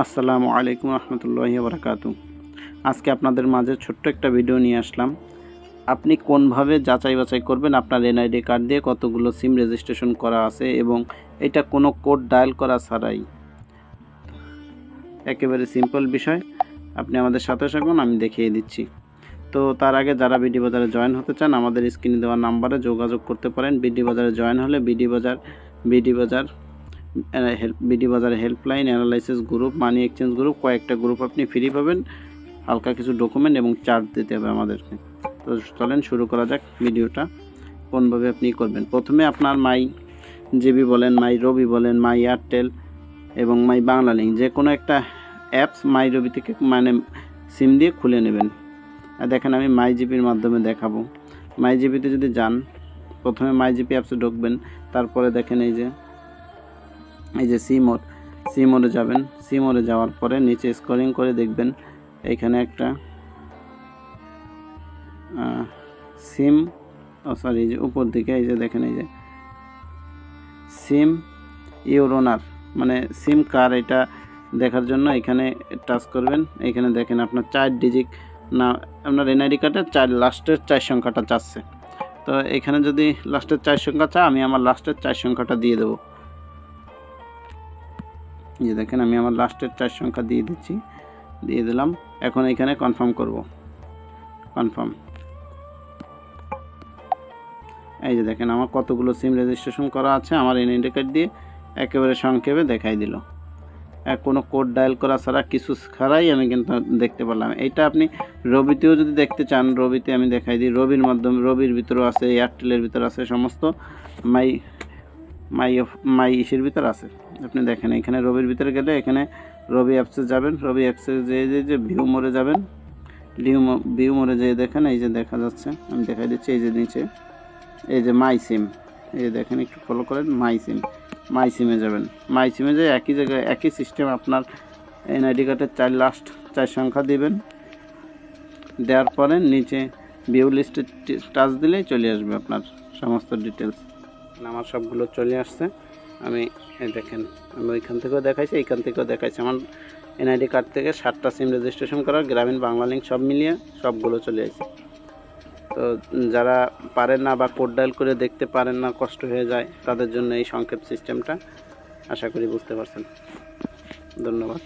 আসসালামু আলাইকুম রহমতুল্লাহি ওয়া বারাকাতুহু। আজকে আপনাদের মাঝে ছোট্ট একটা ভিডিও নিয়ে আসলাম। আপনি কোনভাবে যাচাই বাছাই করবেন আপনার এনআইডি কার্ড দিয়ে কতগুলো সিম রেজিস্ট্রেশন করা আছে এবং এটা কোনো কোড ডায়াল করা ছাড়াই। একেবারে সিম্পল বিষয়, আপনি আমাদের সাথে থাকুন, আমি দেখিয়ে দিচ্ছি। তো তার আগে যারা বিডি বাজারে জয়েন হতে চান আমাদের স্ক্রিনে দেওয়া নাম্বারে যোগাযোগ করতে পারেন। বিডি বাজারে জয়েন হলে বিডি বাজার helpline, analysis group, money exchange group, কয়েকটা গ্রুপ আপনি ফ্রি পাবেন। হালকা কিছু ডকুমেন্ট এবং চার্জ দিতে হবে আমাদেরকে। তো চলেন শুরু করা যাক ভিডিওটা। কোনভাবে আপনি করবেন, প্রথমে আপনার মাই জিবি বলেন, মাই রবি বলেন, মাই এয়ারটেল এবং মাই বাংলালিংক যে কোনো একটা অ্যাপস মাই রবি থেকে সিম দিয়ে খুলে নেবেন। আর দেখেন আমি মাই জিবির মাধ্যমে দেখাবো। মাই জিবিতে যদি যান, প্রথমে মাই জিবি অ্যাপসে ঢুকবেন, তারপরে দেখেন এই যে সি মোডে যাবেন। সি মোডে যাওয়ার পরে নিচে স্ক্রলিং করে দেখবেন এইখানে একটা সিম এই যে উপর দিকে এই যে দেখেন এই যে সিম ইউর ওনার মানে সিম কার, এটা দেখার জন্য এখানে টাচ করবেন। এখানে দেখেন আপনার 4 ডিজিট না, আপনার এনআইডি কার্ডের লাস্টের 4 সংখ্যাটা চাচ্ছে। তো এখানে যদি লাস্টের 4 সংখ্যা চায়, আমি আমার লাস্টের 4 সংখ্যাটা দিয়ে দেবো। যে দেখেন আমি আমার লাস্টের 4 সংখ্যা দিয়ে দিলাম। এখন এখানে কনফার্ম করব। কনফার্ম। এই যে দেখেন আমার কতগুলো সিম রেজিস্ট্রেশন করা আছে আমার এনআইডি কার্ড দিয়ে একেবারে সংক্ষেপে দেখাই দিল। কোনো কোড ডায়াল করা ছাড়া, কিছু ছাড়াই আমি কিন্তু দেখতে পারলাম। এইটা আপনি রবিতেও যদি দেখতে চান, রবিতে আমি দেখাই দিই। রবির মাধ্যমে, রবির ভিতরেও আছে, এয়ারটেলের ভিতরে আছে, সমস্ত মাই ইসের ভিতর আছে। আপনি দেখেন এখানে রবির ভিতরে গেলে এখানে রবি অ্যাপসে যাবেন। রবি অ্যাপসে যে ভিউ মোড়ে যাবেন। ভিউ মোড়ে যেয়ে দেখেন এই যে দেখা যাচ্ছে, আমি দেখাই দিচ্ছি। এই যে নিচে এই যে মাই সিম, এই যে দেখেন একটু ফলো করেন। মাই সিমে যাবেন। মাই সিমে যে একই জায়গায় একই সিস্টেম আপনার এনআইডি কার্ডের লাস্ট 4 সংখ্যা দিবেন। দেওয়ার পরে নিচে ভিউ লিস্টে টাচ দিলেই চলে আসবে আপনার সমস্ত ডিটেলস। আমার সবগুলো চলে আসছে। আমি দেখেন আমি ওইখান থেকেও দেখাইছি, এইখান থেকেও দেখাইছি। আমার এনআইডি কার্ড থেকে 7টা সিম রেজিস্ট্রেশন করা, গ্রামীণ, বাংলালিংক সব মিলিয়ে সবগুলো চলে আসছে। তো যারা পারেন না বা কোড ডায়াল করে দেখতে পারেন না, কষ্ট হয়ে যায়, তাদের জন্য এই সংক্ষেপ সিস্টেমটা। আশা করি বুঝতে পারছেন। ধন্যবাদ।